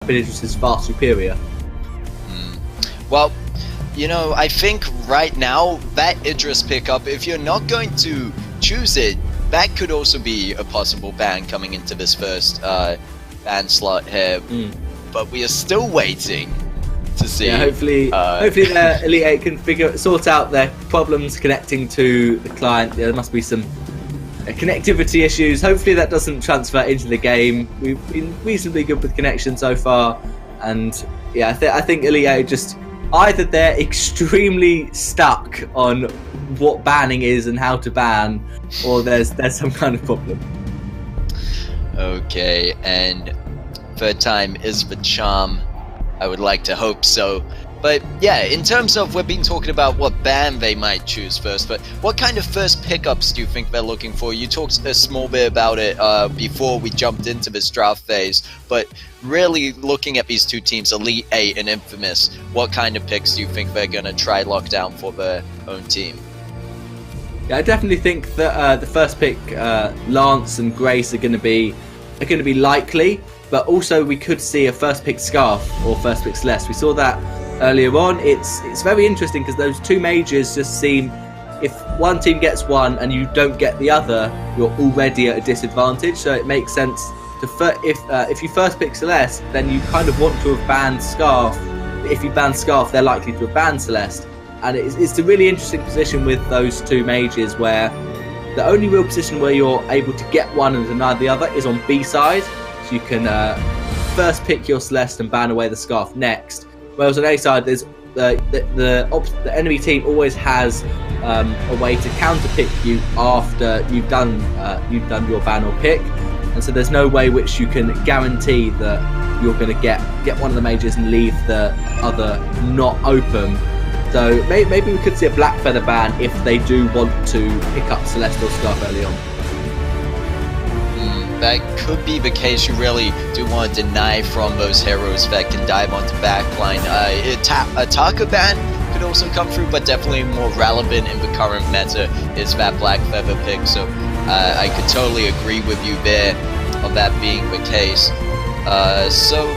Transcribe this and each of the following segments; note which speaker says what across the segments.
Speaker 1: Weapon Idris is far superior.
Speaker 2: Well, I think right now that Idris pickup, if you're not going to choose it, that could also be a possible ban coming into this first ban slot here. But we are still waiting to see.
Speaker 1: Yeah, hopefully the Elite 8 can sort out their problems connecting to the client. There must be some connectivity issues. Hopefully that doesn't transfer into the game. We've been reasonably good with connection so far, and yeah, I think Elite 8 just either they're extremely stuck on what banning is and how to ban, or there's some kind of problem.
Speaker 2: Okay, and third time is the charm. I would like to hope so. But yeah, in terms of, we've been talking about what ban they might choose first, but what kind of first pickups do you think they're looking for? You talked a small bit about it before we jumped into this draft phase, but really looking at these two teams, Elite 8 and Infamous, what kind of picks do you think they're going to try lock down for their own team?
Speaker 1: Yeah, I definitely think that the first pick, Lance and Grace, are going to be likely, but also we could see a first pick Scarf or first pick Celeste. We saw that earlier on. It's very interesting because those two majors just seem, if one team gets one and you don't get the other, you're already at a disadvantage. So it makes sense to if you first pick Celeste, then you kind of want to have banned Scarf. If you ban Scarf, they're likely to have banned Celeste, and it's a really interesting position with those two majors where the only real position where you're able to get one and deny the other is on B side. So you can first pick your Celeste and ban away the Scarf next. Whereas on A side, there's the enemy team always has a way to counter pick you after you've done your ban or pick, and so there's no way which you can guarantee that you're going to get one of the majors and leave the other not open. So maybe we could see a Black Feather ban if they do want to pick up Celeste or Scarf early on.
Speaker 2: That could be the case. You really do want to deny from those heroes that can dive onto backline. A Taka ban could also come through, but definitely more relevant in the current meta is that Black Feather pick. So I could totally agree with you there of that being the case. So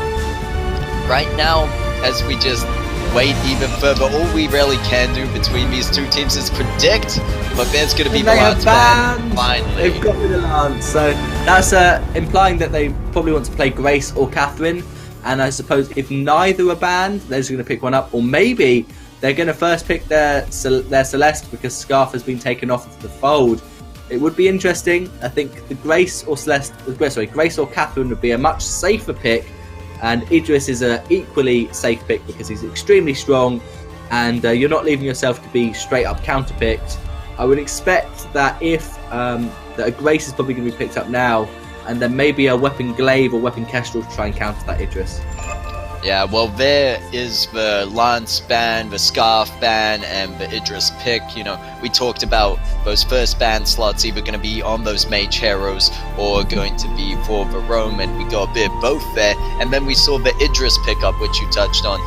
Speaker 2: right now, as we just wait even further, all we really can do between these two teams is predict, but there's going to be the Lance ban, finally.
Speaker 1: They've got rid of Lance, so that's implying that they probably want to play Grace or Catherine, and I suppose if neither are banned, they're just going to pick one up, or maybe they're going to first pick their Celeste because Scarf has been taken off of the fold. It would be interesting. I think the Grace or Catherine would be a much safer pick, and Idris is an equally safe pick because he's extremely strong, and you're not leaving yourself to be straight up counter picked. I would expect that if that a Grace is probably going to be picked up now, and then maybe a Weapon Glaive or Weapon Kestrel to try and counter that Idris.
Speaker 2: Yeah, well, there is the Lance ban, the Scarf ban, and the Idris pick. We talked about those first ban slots either going to be on those mage heroes or going to be for the roam, and we got a bit of both there. And then we saw the Idris pickup, which you touched on,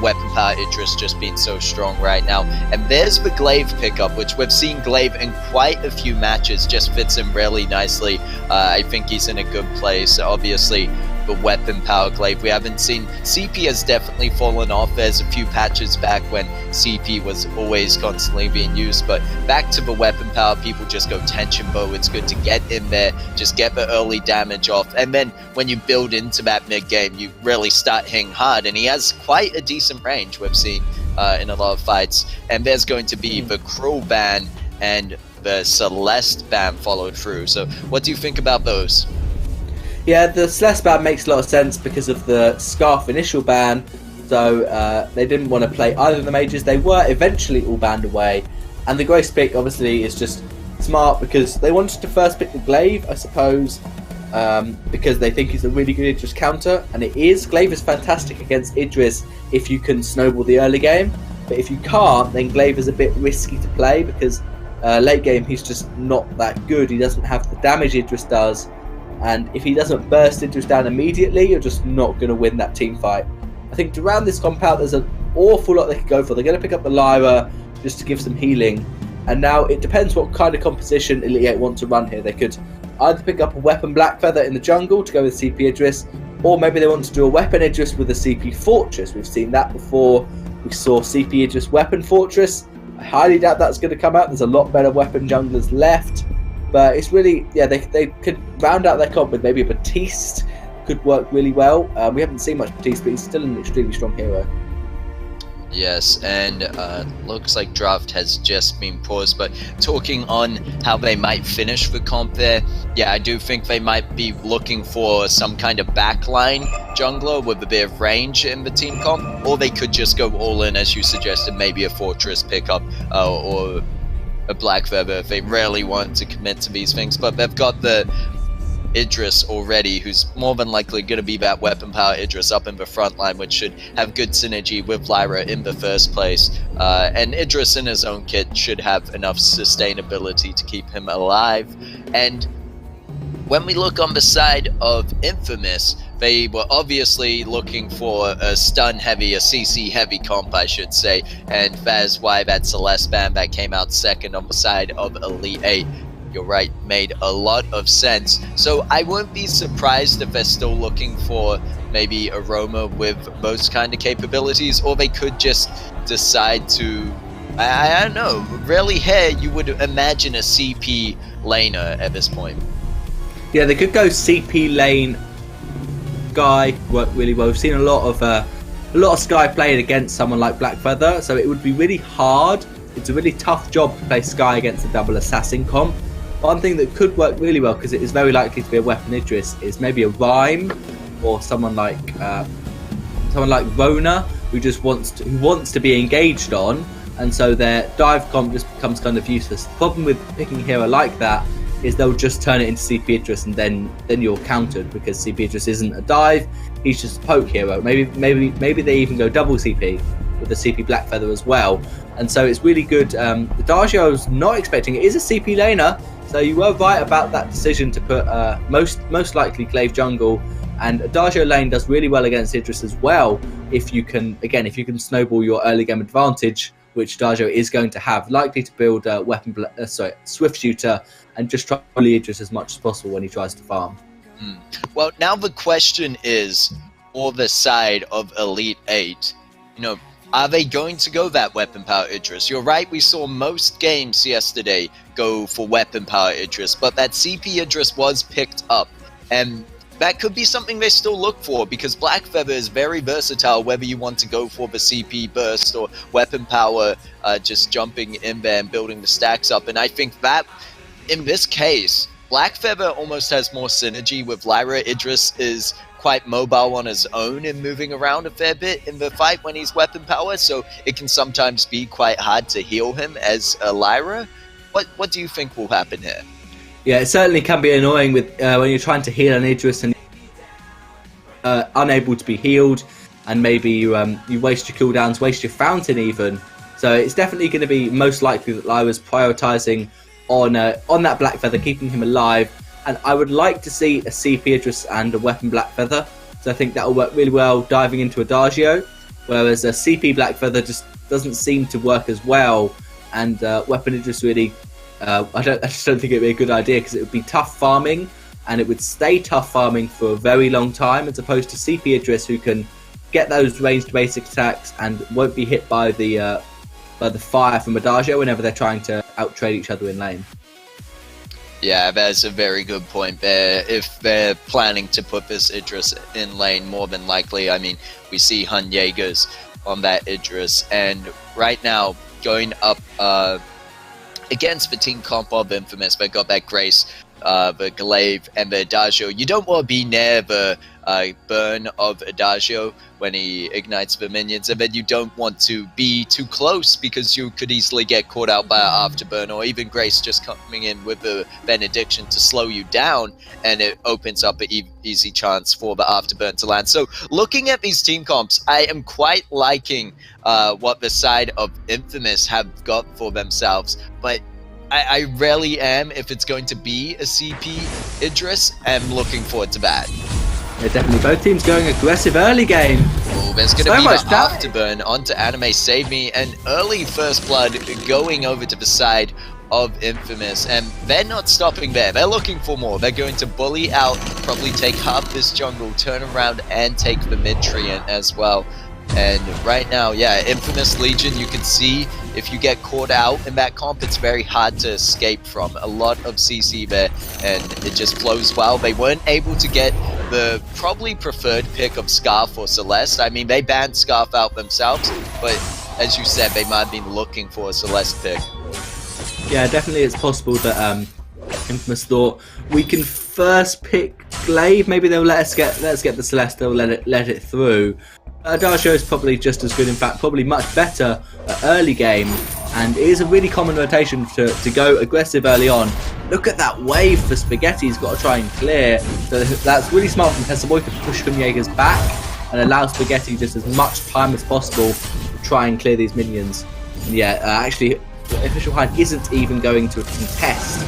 Speaker 2: weapon power Idris just being so strong right now. And there's the Glaive pickup, which we've seen Glaive in quite a few matches, just fits in really nicely. I think he's in a good place. Obviously, the weapon power Glaive we haven't seen. CP has definitely fallen off. There's a few patches back when CP was always constantly being used, but back to the weapon power, people just go tension bow. It's good to get in there, just get the early damage off, and then when you build into that mid game, you really start hitting hard, and he has quite a decent range we've seen in a lot of fights. And there's going to be the Crow ban and the Celeste ban followed through. So what do you think about those?
Speaker 1: Yeah, the Celeste ban makes a lot of sense because of the Scarf initial ban, so they didn't want to play either of the majors. They were eventually all banned away, and the Grace pick obviously is just smart because they wanted to first pick the Glaive, I suppose, because they think it's a really good Idris counter, and it is. Glaive is fantastic against Idris if you can snowball the early game, but if you can't, then Glaive is a bit risky to play because late game he's just not that good. He doesn't have the damage Idris does, and if he doesn't burst Idris down immediately, you're just not going to win that team fight. I think to round this comp out, there's an awful lot they could go for. They're going to pick up the Lyra just to give some healing, and now it depends what kind of composition Elite 8 want to run here. They could either pick up a Weapon Black Feather in the jungle to go with CP Idris, Or maybe they want to do a weapon Idris with a CP Fortress. We've seen that before. We saw CP Idris Weapon Fortress. I highly doubt that's going to come out. There's a lot better weapon junglers left. But it's really, yeah, they could round out their comp with maybe a Batiste. Could work really well. We haven't seen much Batiste, but he's still an extremely strong hero.
Speaker 2: Yes, and looks like draft has just been paused, but talking on how they might finish the comp there, yeah, I do think they might be looking for some kind of backline jungler with a bit of range in the team comp, or they could just go all in, as you suggested, maybe a Fortress pickup or a Black Feather if they really want to commit to these things, but they've got the Idris already, who's more than likely going to be that weapon power Idris up in the front line, which should have good synergy with Lyra in the first place. And Idris in his own kit should have enough sustainability to keep him alive. And when we look on the side of Infamous, they were obviously looking for a stun heavy, a CC heavy comp, I should say, and that's why that Celeste band that came out second on the side of Elite 8, you're right, made a lot of sense. So I wouldn't be surprised if they're still looking for maybe Aroma with those kind of capabilities, or they could just decide to, I don't know, really here you would imagine a CP laner at this point.
Speaker 1: Yeah, they could go CP lane. Skye work really well. We've seen a lot of Skye playing against someone like Black Feather, so it would be really hard. It's a really tough job to play Skye against a double assassin comp. One thing that could work really well, because it is very likely to be a weapon Idris, is maybe a Rhyme or someone like Rona, who just wants to be engaged on, and so their dive comp just becomes kind of useless. The problem with picking a hero like that is they'll just turn it into CP Idris, and then you're countered, because CP Idris isn't a dive, he's just a poke hero. Maybe they even go double CP with the CP Black Feather as well, and so it's really good. The Adagio I was not expecting. It is a CP laner, so you were right about that decision to put most likely Glaive jungle, and Adagio lane does really well against Idris as well if you can snowball your early game advantage, which Adagio is going to have, likely to build Swift Shooter and just try to bully Idris as much as possible when he tries to farm.
Speaker 2: Well, now the question is, for the side of Elite 8, are they going to go that weapon power Idris? You're right, we saw most games yesterday go for weapon power Idris, but that CP Idris was picked up, and that could be something they still look for, because Black Feather is very versatile, whether you want to go for the CP burst or weapon power, just jumping in there and building the stacks up. And I think that, in this case, Black Feather almost has more synergy with Lyra. Idris is quite mobile on his own and moving around a fair bit in the fight when he's weapon power, so it can sometimes be quite hard to heal him as a Lyra. What do you think will happen here?
Speaker 1: Yeah, it certainly can be annoying with when you're trying to heal an Idris and unable to be healed, and maybe you waste your cooldowns, waste your fountain even. So it's definitely going to be most likely that Lyra's prioritizing on that Black Feather, keeping him alive. And I would like to see a CP Idris and a weapon Black Feather. So I think that will work really well diving into Adagio, whereas a CP Black Feather just doesn't seem to work as well. And weapon Idris really, I just don't think it'd be a good idea, because it would be tough farming, and it would stay tough farming for a very long time, as opposed to CP Idris, who can get those ranged basic attacks and won't be hit by the fire from Adagio whenever they're trying to out-trade each other in lane.
Speaker 2: Yeah, that's a very good point there. If they're planning to put this Idris in lane, more than likely, I mean, we see Hun Jaegers on that Idris, and right now, going up against the team comp of Infamous, they got that Grace, the Glaive, and the Adagio. You don't want to be near the burn of Adagio when he ignites the minions, and then you don't want to be too close, because you could easily get caught out by an afterburn, or even Grace just coming in with the benediction to slow you down, and it opens up an easy chance for the afterburn to land. So looking at these team comps, I am quite liking what the side of Infamous have got for themselves, but I really am, if it's going to be a CP Idris, I'm looking forward to that.
Speaker 1: Yeah, definitely. Both teams going aggressive early game.
Speaker 2: Oh, there's going to be the afterburn onto Anime Save Me, and early first blood going over to the side of Infamous, and they're not stopping there. They're looking for more. They're going to bully out, probably take half this jungle, turn around and take the mid-treant as well. And right now, yeah, Infamous Legion, you can see if you get caught out in that comp, it's very hard to escape from. A lot of CC there, and it just flows well. They weren't able to get the probably preferred pick of Scarf or Celeste. I mean, they banned Scarf out themselves, but as you said, they might have been looking for a Celeste pick.
Speaker 1: Yeah, definitely it's possible that Infamous thought we can first pick Glaive. Maybe they'll let us get the Celeste. They'll let it through. Adagio is probably just as good, in fact, probably much better early game, and it is a really common rotation to go aggressive early on. Look at that wave for Spaghetti, he's got to try and clear. So that's really smart from Tessaboy to push Jaeger's back and allow Spaghetti just as much time as possible to try and clear these minions. And yeah, actually, Official Hind isn't even going to contest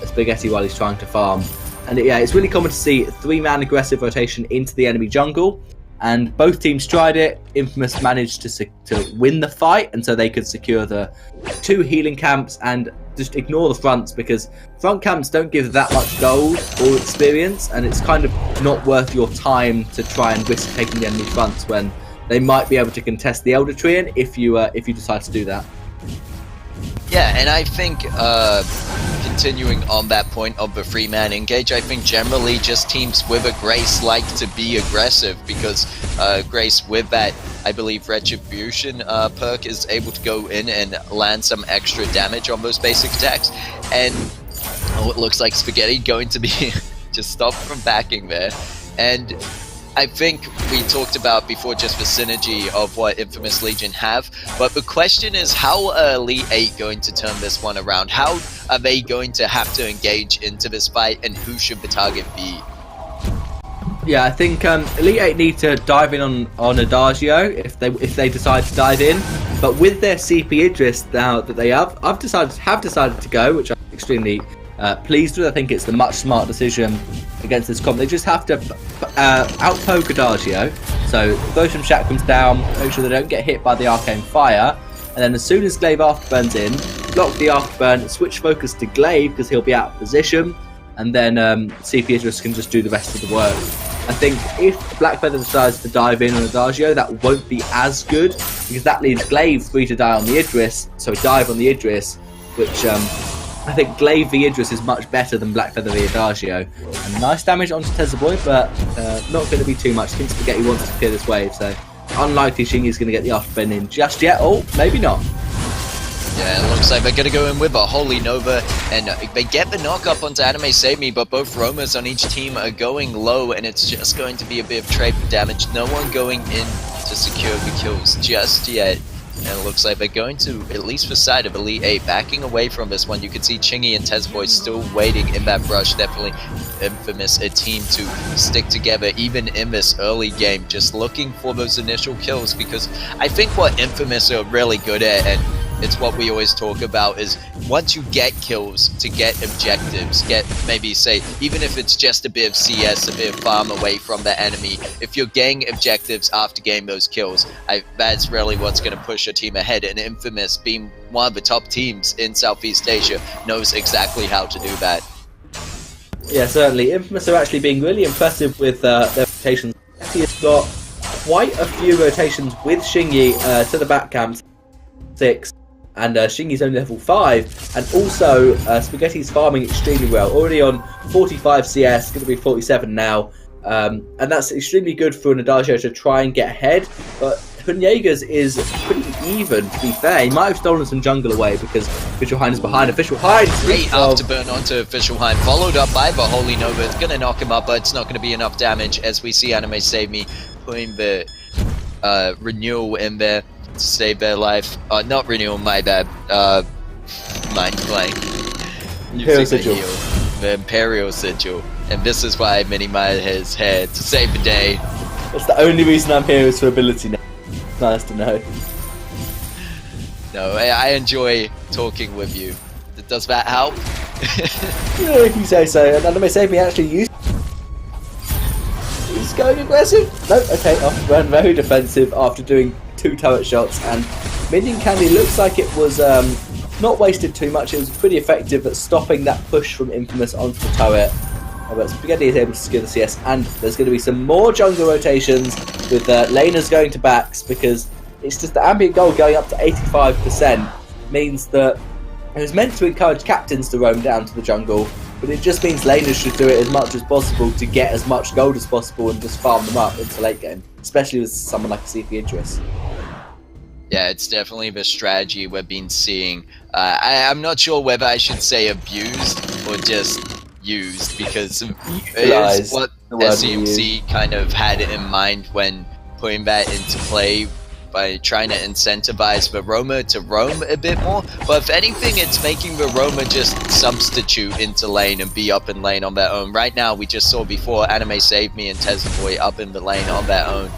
Speaker 1: Spaghetti while he's trying to farm. And yeah, it's really common to see 3-man aggressive rotation into the enemy jungle. And both teams tried it. Infamous managed to win the fight, and so they could secure the 2 healing camps and just ignore the fronts, because front camps don't give that much gold or experience, and it's kind of not worth your time to try and risk taking the enemy fronts when they might be able to contest the Elder Treant if you decide to do that.
Speaker 2: Yeah, and I think continuing on that point of the 3-man engage, I think generally just teams with a Grace like to be aggressive, because Grace with that, I believe, Retribution perk is able to go in and land some extra damage on those basic attacks. And it looks like Spaghetti going to be just stopped from backing there. And I think we talked about before just the synergy of what Infamous Legion have, but the question is, how are Elite 8 going to turn this one around? How are they going to have to engage into this fight, and who should the target be?
Speaker 1: Yeah, I think Elite 8 need to dive in on Adagio if they decide to dive in, but with their CP Idris now that they have decided to go, which I'm extremely pleased with. I think it's the much smart decision against this comp. They just have to outpoke Adagio, so Bosham Shack comes down, make sure they don't get hit by the arcane fire, and then as soon as Glaive Afterburn's in, block the Afterburn, switch focus to Glaive because he'll be out of position, and then CP Idris can just do the rest of the work. I think if Blackfeather decides to dive in on Adagio, that won't be as good, because that leaves Glaive free to die on the Idris, so dive on the Idris, which I think Glaive v Idris is much better than Blackfeather v Adagio. And nice damage onto Tessaboy, but not going to be too much. I think Spaghetti wants to clear this wave, so unlikely Shingy's going to get the afterburn in just yet. Oh, maybe not.
Speaker 2: Yeah, it looks like they're going to go in with a Holy Nova, and they get the knock up onto Anime Save Me, but both roamers on each team are going low, and it's just going to be a bit of trade damage. No one going in to secure the kills just yet. And it looks like they're going to, at least for side of Elite 8, backing away from this one. You can see Chingy and Tesboy still waiting in that brush. Definitely Infamous, a team to stick together even in this early game, just looking for those initial kills, because I think what Infamous are really good at, and it's what we always talk about, is once you get kills, to get objectives, get maybe say, even if it's just a bit of CS, a bit of farm away from the enemy, if you're getting objectives after getting those kills, that's really what's going to push a team ahead. And Infamous, being one of the top teams in Southeast Asia, knows exactly how to do that.
Speaker 1: Yeah, certainly. Infamous are actually being really impressive with their rotations. He has got quite a few rotations with Shingy to the back camps, 6. And Shingy's only level 5, and also Spaghetti's farming extremely well, already on 45 CS, going to be 47 now, and that's extremely good for an Adagio to try and get ahead, but Jaeger's is pretty even, to be fair. He might have stolen some jungle away because Official Hind is behind. Official Hind!
Speaker 2: Great afterburn onto Official Hind, followed up by the Holy Nova. It's going to knock him up, but it's not going to be enough damage, as we see Anime Save Me putting the renewal in there to save their life. Not renewal, my bad. Mind blank.
Speaker 1: Imperial Sigil.
Speaker 2: The Imperial Sigil. And this is why Minimai has had to save the day.
Speaker 1: That's the only reason I'm here, is for ability now. Nice to know.
Speaker 2: No, I enjoy talking with you. Does that help?
Speaker 1: Yeah, if you say so. And Anime Save Me actually used. He's going aggressive. No, okay, Afterburn very defensive after doing 2 turret shots, and Minion Candy looks like it was not wasted too much. It was pretty effective at stopping that push from Infamous onto the turret. But Spaghetti is able to secure the CS, and there's going to be some more jungle rotations with laners going to backs, because it's just the ambient gold going up to 85% means that it was meant to encourage captains to roam down to the jungle, but it just means laners should do it as much as possible to get as much gold as possible and just farm them up into late game, especially with someone like a CP Idris.
Speaker 2: Yeah, it's definitely the strategy we've been seeing. I'm not sure whether I should say abused or just used, because it is what SCMC kind of had in mind when putting that into play by trying to incentivize the roamer to roam a bit more. But if anything, it's making the roamer just substitute into lane and be up in lane on their own. Right now, we just saw before Anime Save Me and Tezaboy up in the lane on their own.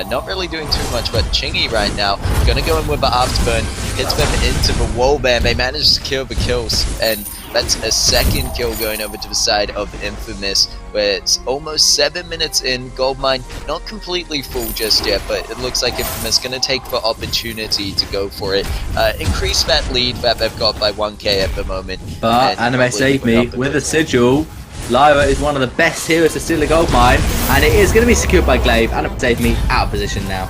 Speaker 2: Not really doing too much, but Chingy right now gonna go in with the afterburn, hits them into the wall there. They managed to secure the kills, and that's a second kill going over to the side of Infamous, where it's almost 7 minutes in. Goldmine not completely full just yet, but it looks like Infamous gonna take the opportunity to go for it, increase that lead that they've got by 1k at the moment.
Speaker 1: But Anime Save Me with a sigil. Lyra is one of the best heroes to steal a gold mine, and it is going to be secured by Glaive. Anime Save Me out of position now.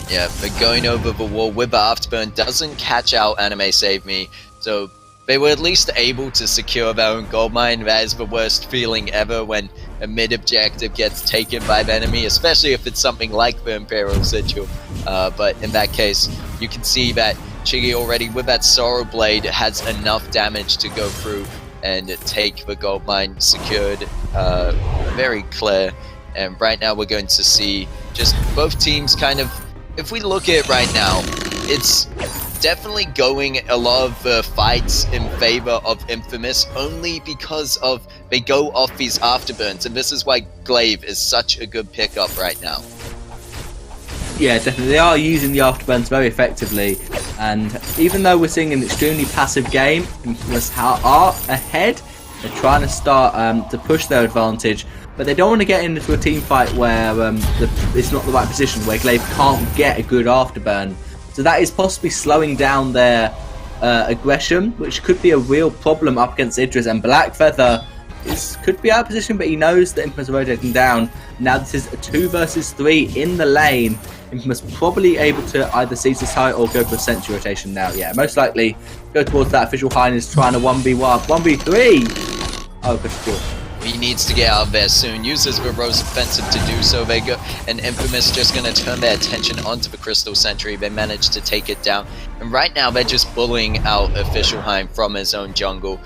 Speaker 2: Yeah, but going over the wall with the afterburn doesn't catch out Anime Save Me, so they were at least able to secure their own gold mine. That is the worst feeling ever when a mid objective gets taken by the enemy, especially if it's something like the Imperial Sigil. But in that case, you can see that Chigi already with that Sorrow Blade has enough damage to go through and take the gold mine secured. Very clear. And right now we're going to see just both teams kind of, if we look at it right now, it's definitely going a lot of fights in favor of Infamous, only because of they go off these afterburns, and this is why Glaive is such a good pickup right now.
Speaker 1: Yeah, definitely. They are using the afterburns very effectively, and even though we're seeing an extremely passive game, Infamous are ahead. They're trying to start to push their advantage, but they don't want to get into a team fight where it's not the right position, where Glaive can't get a good afterburn. So that is possibly slowing down their aggression, which could be a real problem up against Idris. And Black Feather could be out of position, but he knows that Infamous are rotating down. Now this is a 2 versus 3 in the lane. Infamous probably able to either seize this height or go for a sentry rotation now. Yeah, most likely go towards that official highness, trying to 1v1, 1v3. Oh, good skill.
Speaker 2: He needs to get out of there soon. Uses the Rose Offensive to do so. They go, and Infamous just going to turn their attention onto the Crystal Sentry. They managed to take it down. And right now, they're just bullying out Official Heim from his own jungle.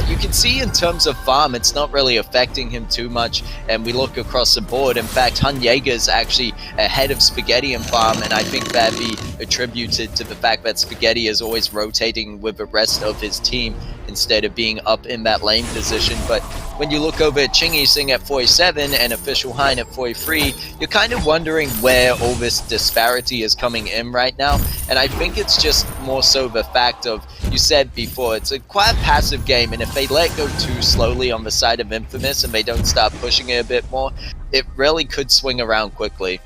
Speaker 2: You can see in terms of farm, it's not really affecting him too much. And we look across the board. In fact, Hun Jaeger is actually ahead of Spaghetti in farm. And I think that be attributed to the fact that Spaghetti is always rotating with the rest of his team instead of being up in that lane position. But when you look over at Chingy sitting at 47 and Official Hein at 43, you're kind of wondering where all this disparity is coming in right now. And I think it's just more so the fact of, you said before, it's a quite passive game, and if they let go too slowly on the side of Infamous and they don't start pushing it a bit more, it really could swing around quickly.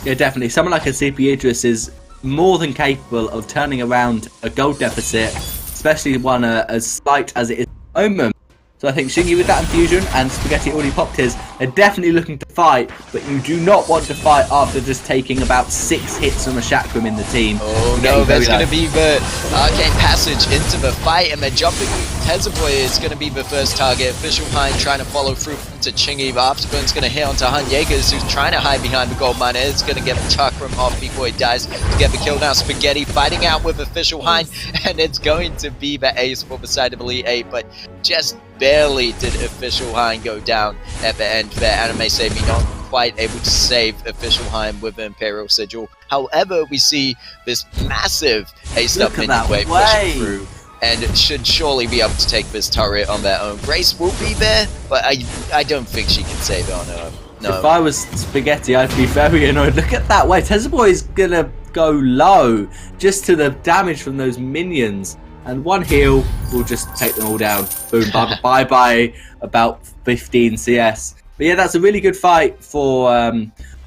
Speaker 1: Yeah, definitely. Someone like a CP Idris is more than capable of turning around a gold deficit, especially one as slight as it is at the moment. So I think Shingy with that infusion, and Spaghetti already popped his, they're definitely looking to fight, but you do not want to fight after just taking about 6 hits from a Chakram in the team.
Speaker 2: Oh no, there's going to be the Arcane Passage into the fight, and they're jumping. Tezaboy is going to be the first target. Official Hein trying to follow through to Chingy, but Afterburn's going to hit onto Hun Jaegers, who's trying to hide behind the gold miner. It's going to get the Chakram off before he dies to get the kill. Now Spaghetti fighting out with Official Hein, and it's going to be the ace for the side of Elite 8, but just barely did Official Hein go down at the end there. Anime Save Me not quite able to save Official Hein with the Imperial Sigil. However, we see this massive ace up minion wave pushing through, and should surely be able to take this turret on their own. Grace will be there, but I don't think she can save it on her own. No.
Speaker 1: If I was Spaghetti, I'd be very annoyed. Look at that way. Tezaboy is going to go low just to the damage from those minions. And one heal will just take them all down. Boom, bye-bye, about 15 CS. But yeah, that's a really good fight for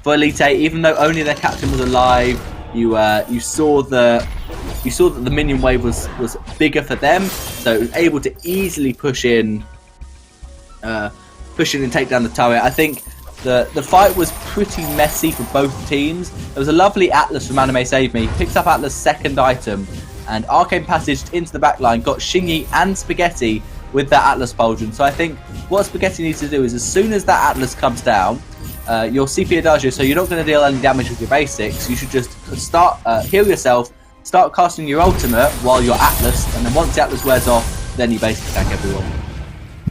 Speaker 1: Elite 8. Even though only their captain was alive, you saw the we saw that the minion wave was bigger for them, so it was able to easily push in and take down the turret. I think the fight was pretty messy for both teams. There was a lovely Atlas from Anime Save Me. Picks up Atlas' second item and Arcane Passaged into the back line, got Shingy and Spaghetti with that Atlas Pauldron. So I think what Spaghetti needs to do is, as soon as that Atlas comes down, your CP Adagio, so you're not going to deal any damage with your basics, you should just start heal yourself, start casting your ultimate while you're Atlas, and then once the Atlas wears off, then you basically attack everyone.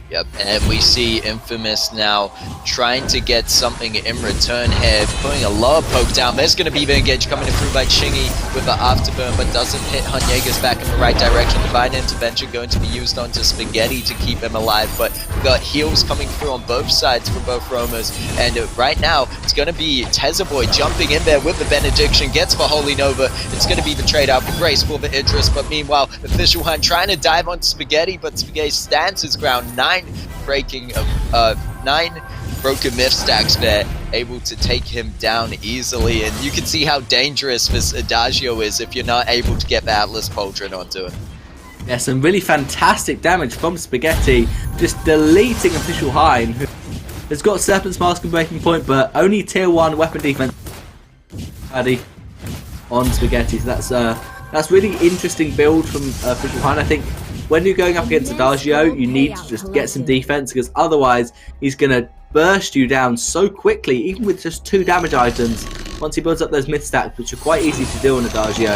Speaker 2: Yep, and we see Infamous now trying to get something in return here, putting a lot of poke down. There's going to be the engage coming through by Chingy with the afterburn, but doesn't hit Hunyega's back in the right direction. Divine Intervention going to be used onto Spaghetti to keep him alive, but we've got heals coming through on both sides for both roamers, and right now it's going to be Tezaboy jumping in there with the Benediction, gets the Holy Nova. It's going to be the trade out for Grace for the Idris, but meanwhile, Official Hunt trying to dive onto Spaghetti, but Spaghetti stands his ground. 9 broken myth stacks there, able to take him down easily, and you can see how dangerous this Adagio is if you're not able to get the Atlas Pauldron onto it.
Speaker 1: Yeah, some really fantastic damage from Spaghetti, just deleting Official Hein, who has got Serpent's Mask and Breaking Point, but only tier 1 weapon defense on Spaghetti. So that's really interesting build from Official Hein. I think when you're going up against Adagio, you need to just get some defense, because otherwise he's going to burst you down so quickly, even with just 2 damage items. Once he builds up those myth stacks, which are quite easy to do on Adagio,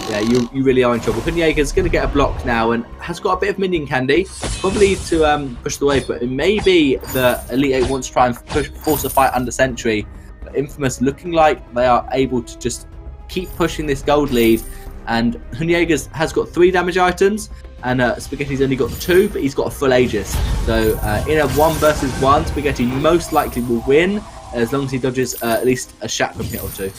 Speaker 1: yeah, you really are in trouble. Hunyega's going to get a block now and has got a bit of minion candy, probably to push the wave, but it may be the Elite 8 wants to try and force a fight under Sentry. But Infamous looking like they are able to just keep pushing this gold lead, and Hunyega's has got 3 damage items, and Spaghetti's only got 2, but he's got a full Aegis. So in a 1 versus 1, Spaghetti most likely will win, as long as he dodges at least a chakram hit or 2.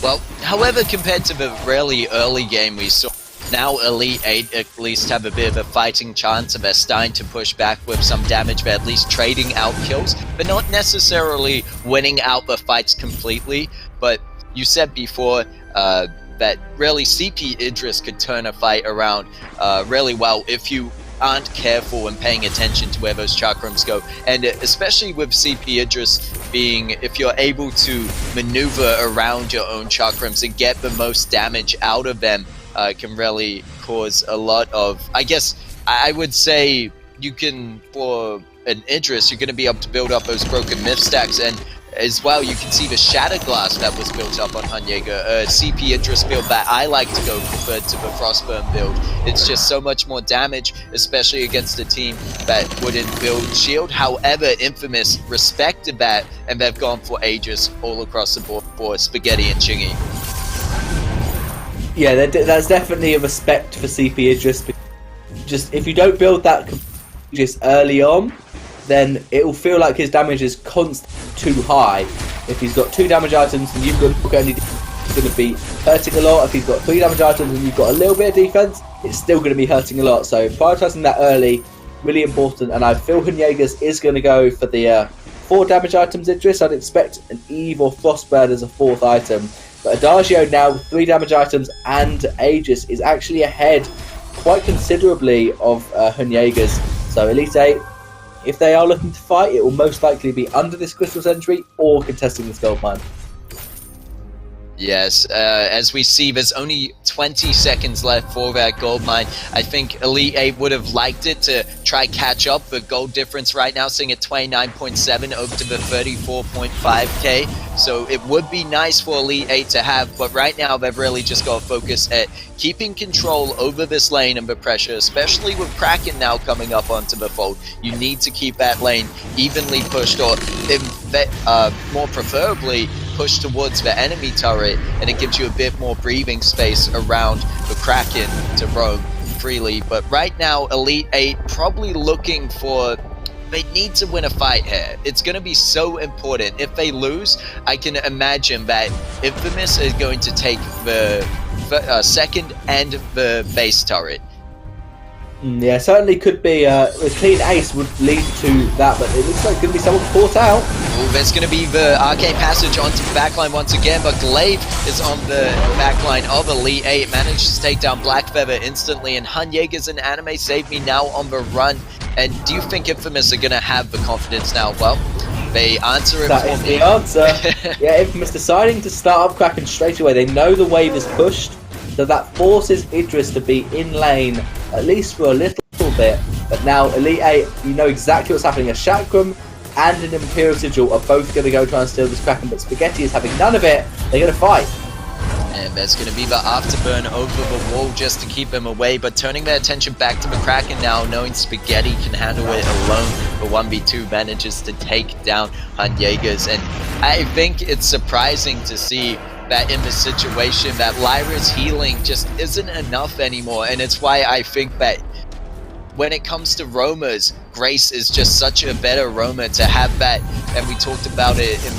Speaker 2: Well, however, compared to the really early game we saw, now Elite 8 at least have a bit of a fighting chance, and they're starting to push back with some damage. They're at least trading out kills, but not necessarily winning out the fights completely. But you said before that really CP Idris could turn a fight around really well if you aren't careful and paying attention to where those chakrams go. And especially with CP Idris being, if you're able to maneuver around your own chakrams and get the most damage out of them, can really cause a lot of, I guess, I would say you can, for an Idris, you're going to be able to build up those broken myth stacks, and as well, you can see the Shattered Glass that was built up on Hunyega, CP Idris build that I like to go preferred to the Frostburn build. It's just so much more damage, especially against a team that wouldn't build shield. However, Infamous respected that, and they've gone for Aegis all across the board for Spaghetti and Chingy.
Speaker 1: Yeah, that's definitely a respect for CP Idris. Just if you don't build that just early on, then it will feel like his damage is constantly too high. If he's got 2 damage items and you've got only, it's going to be hurting a lot. If he's got 3 damage items and you've got a little bit of defense, it's still going to be hurting a lot. So prioritizing that early, really important. And I feel Hunyega's is going to go for the 4 damage items Idris. I'd expect an Eve or Frostburn as a 4th item. But Adagio now with 3 damage items and Aegis is actually ahead quite considerably of Hunyega's. So Elite 8, if they are looking to fight, it will most likely be under this Crystal Sentry or contesting this gold mine.
Speaker 2: Yes, as we see, there's only 20 seconds left for that gold mine. I think Elite 8 would have liked it to try catch up. The gold difference right now sitting at 29.7 over to the 34.5k. So it would be nice for Elite 8 to have, but right now they've really just got to focus at keeping control over this lane and the pressure, especially with Kraken now coming up onto the fold. You need to keep that lane evenly pushed, or more preferably push towards the enemy turret, and it gives you a bit more breathing space around the Kraken to roam freely. But right now, Elite 8 probably looking for, they need to win a fight here. It's going to be so important. If they lose, I can imagine that Infamous is going to take the second and the base turret.
Speaker 1: Yeah, certainly could be. A clean ace would lead to that, but it looks like it's going to be someone caught out.
Speaker 2: Ooh, there's going to be the arcane passage onto the backline once again, but Glaive is on the backline of Elite 8, manages to take down Black Feather instantly, and Hanyega's and Anime Save Me now on the run. And do you think Infamous are going to have the confidence now? Well, they answer it
Speaker 1: That
Speaker 2: for
Speaker 1: is
Speaker 2: me.
Speaker 1: the answer. Yeah, Infamous deciding to start up Kraken straight away. They know the wave is pushed, so that forces Idris to be in lane, at least for a little bit. But now Elite 8, you know exactly what's happening. A Chakram and an Imperial Sigil are both going to go try and steal this Kraken, but Spaghetti is having none of it. They're going to fight.
Speaker 2: And there's going to be the afterburn over the wall just to keep them away, but turning their attention back to the Kraken now, knowing Spaghetti can handle it alone. The 1v2 manages to take down Hanyegas, and I think it's surprising to see that in this situation that Lyra's healing just isn't enough anymore, and it's why I think that when it comes to roamers, Grace is just such a better roamer to have that, and we talked about it in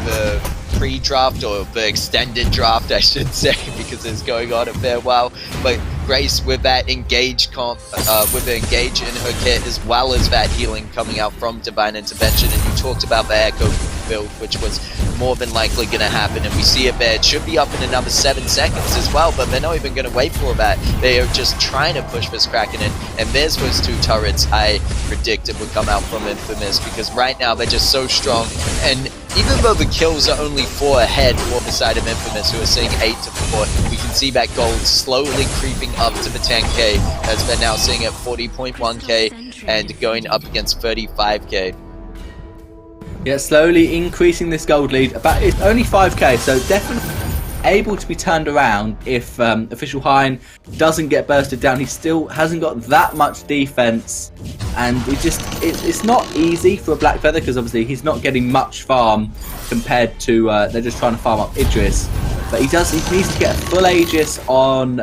Speaker 2: the pre-draft, or the extended draft I should say, because it's going on a fair while, but Grace with that engage comp, with the engage in her kit, as well as that healing coming out from Divine Intervention, and you talked about the Echo build, which was more than likely going to happen, and we see it there. It should be up in another 7 seconds as well, but they're not even going to wait for that. They are just trying to push this Kraken in, and there's those 2 turrets I predicted would come out from Infamous, because right now they're just so strong, and even though the kills are only 4 ahead for the side of Infamous, who are seeing 8 to 4, we can see that gold slowly creeping up to the 10k, as they're now seeing at 40.1k and going up against 35k.
Speaker 1: Yeah, slowly increasing this gold lead. It's only 5k, so definitely able to be turned around if Official Hein doesn't get bursted down. He still hasn't got that much defense, and it's not easy for a Black Feather, because obviously he's not getting much farm compared to they're just trying to farm up Idris, but he needs to get a full Aegis on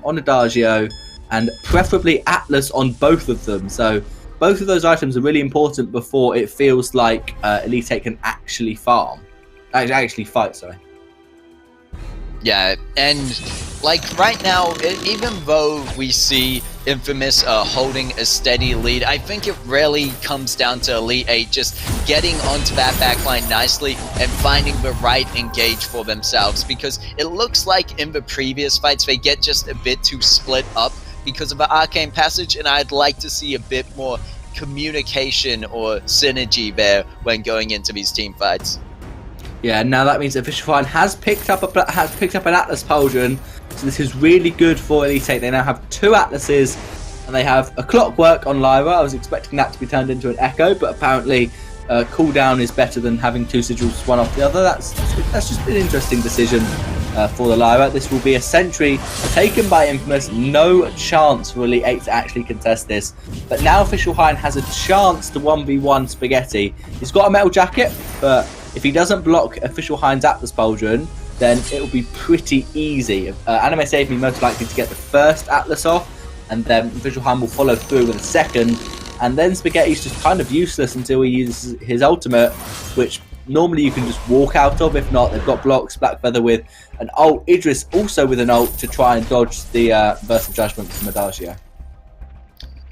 Speaker 1: Adagio, and preferably Atlas on both of them. So both of those items are really important before it feels like Elite 8 can actually actually fight, sorry.
Speaker 2: Yeah, and like right now, even though we see Infamous holding a steady lead, I think it really comes down to Elite 8 just getting onto that backline nicely and finding the right engage for themselves, because it looks like in the previous fights they get just a bit too split up because of the arcane passage, and I'd like to see a bit more communication or synergy there when going into these team fights.
Speaker 1: Yeah, now that means Official Hein has picked up an Atlas Pauldron, so this is really good for Elite 8. They now have 2 Atlases, and they have a Clockwork on Lyra. I was expecting that to be turned into an Echo, but apparently cooldown is better than having 2 sigils one off the other. That's just an interesting decision for the Lyra. This will be a sentry taken by Infamous. No chance for Elite 8 to actually contest this, but now Official Hein has a chance to 1v1 Spaghetti. He's got a metal jacket, but if he doesn't block Official Hein's Atlas Pauldron, then it will be pretty easy. Anime Save Me most likely to get the first Atlas off, and then Official Hein will follow through with a second, and then Spaghetti's just kind of useless until he uses his ultimate, which normally you can just walk out of. If not, they've got blocks, Black Feather with an ult, Idris also with an ult to try and dodge the Burst of Judgment from Adagio.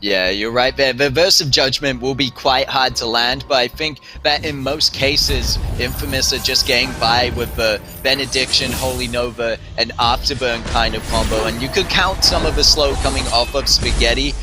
Speaker 2: Yeah, you're right there. The Verse of Judgment will be quite hard to land, but I think that in most cases, Infamous are just getting by with the Benediction, Holy Nova, and Afterburn kind of combo, and you could count some of the slow coming off of Spaghetti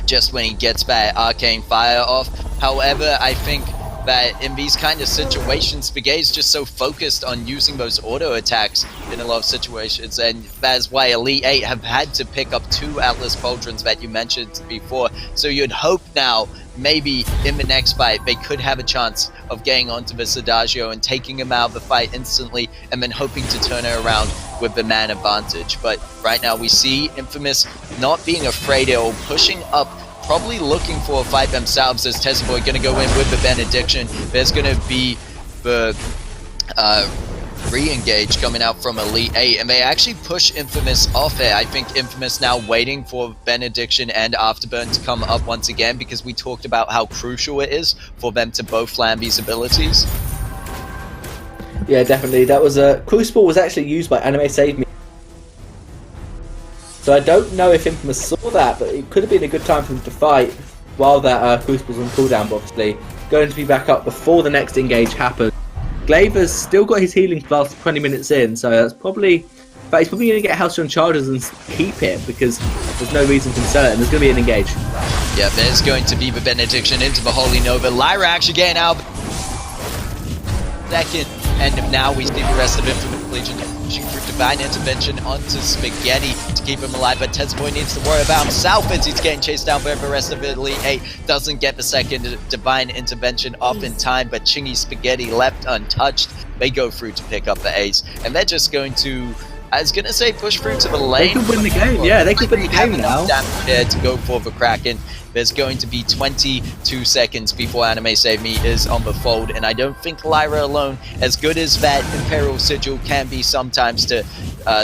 Speaker 2: just when he gets that Arcane Fire off. However, I think that in these kind of situations, Spaghetti's just so focused on using those auto attacks in a lot of situations, and that's why Elite 8 have had to pick up 2 Atlas Pauldrons that you mentioned before. So you'd hope now, maybe in the next fight, they could have a chance of getting onto this Adagio and taking him out of the fight instantly, and then hoping to turn it around with the man advantage. But right now we see Infamous not being afraid, or pushing up, probably looking for a fight themselves, as Tezzaboy going to go in with the Benediction. There's going to be the re-engage coming out from Elite 8, and they actually push Infamous off it. I think Infamous now waiting for Benediction and Afterburn to come up once again, because we talked about how crucial it is for them to both land these abilities.
Speaker 1: Yeah, definitely. That was Crucible was actually used by Anime Save Me. So I don't know if Infamous saw that, but it could have been a good time for them to fight. while that Crucible's on cooldown, but obviously going to be back up before the next engage happens. Glaver's still got his healing flask 20 minutes in, so that's probably... But he's probably going to get House on charges and keep it because there's no reason to concern. There's going to be an engage.
Speaker 2: Yeah, there's going to be the benediction into the Holy Nova. Lyra actually getting out second, and now we see the rest of Infamous Legion pushing through Divine Intervention onto Spaghetti to keep him alive, but Tezboy needs to worry about himself as he's getting chased down by the rest of the Elite 8. Doesn't get the second Divine Intervention off in time, but Chingy Spaghetti left untouched. They go through to pick up the ace, and they're just going to... I was going to say push through to the lane.
Speaker 1: They could win the game, yeah, they could win the game now.
Speaker 2: There to go for the Kraken. There's going to be 22 seconds before Anime Save Me is on the fold, and I don't think Lyra alone, as good as that Imperial Sigil can be sometimes to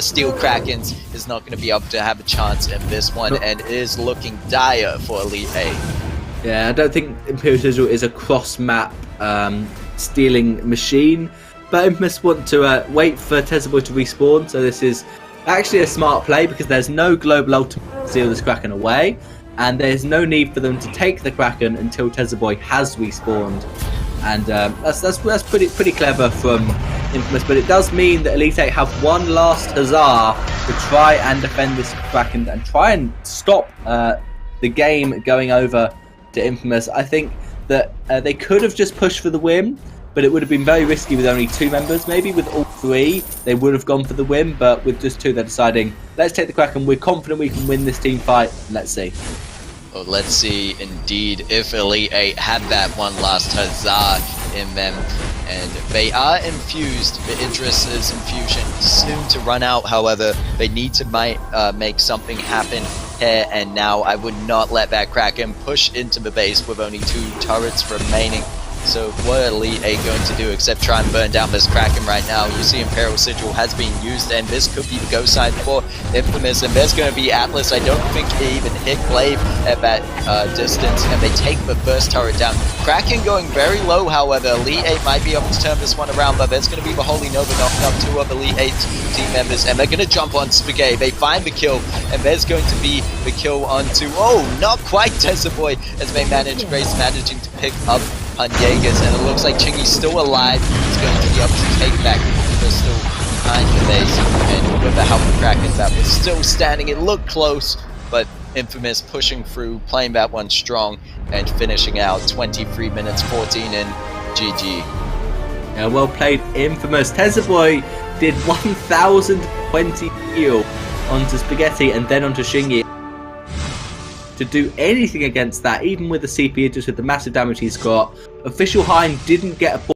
Speaker 2: steal Krakens, is not going to be able to have a chance in this one, and it is looking dire for Elite 8.
Speaker 1: Yeah, I don't think Imperial Sigil is a cross-map stealing machine. But Infamous want to wait for Tezboy to respawn, so this is actually a smart play because there's no global ultimate to steal this Kraken away, and there's no need for them to take the Kraken until Tezboy has respawned, and that's pretty clever from Infamous. But it does mean that Elite 8 have one last huzzah to try and defend this Kraken and try and stop the game going over to Infamous. I think that they could have just pushed for the win, but it would have been very risky with only 2 members. Maybe with all 3, they would have gone for the win, but with just 2, they're deciding, let's take the Kraken. We're confident we can win this team fight. Let's see.
Speaker 2: Well, let's see, indeed, if Elite 8 had that one last huzzah in them. And they are infused. The Idris's infusion soon to run out, however. They need to make something happen here and now. I would not let that Kraken push into the base with only 2 turrets remaining. So what are Elite 8 going to do except try and burn down this Kraken right now? You see Imperial Sigil has been used, and this could be the go side for Infamous, and there's going to be Atlas. I don't think he even hit Glaive at that distance, and they take the first turret down. Kraken going very low, however. Elite 8 might be able to turn this one around, but there's going to be the Holy Nova knocking up 2 of Elite 8's team members, and they're going to jump on Spaghetti. They find the kill, and there's going to be the kill onto, oh, not quite Tezboy, as they manage, Grace managing to pick up on Jaegers, and it looks like Chingy's still alive. He's going to be able to take back the crystal behind the base, and with the help of Kraken that was still standing, it looked close, but Infamous pushing through, playing that one strong, and finishing out 23 minutes 14 and GG.
Speaker 1: Yeah, well played, Infamous. Tezboy did 1,020 heal onto Spaghetti and then onto Chingy. To do anything against that, even with the CP, just with the massive damage he's got, Official Hein didn't get a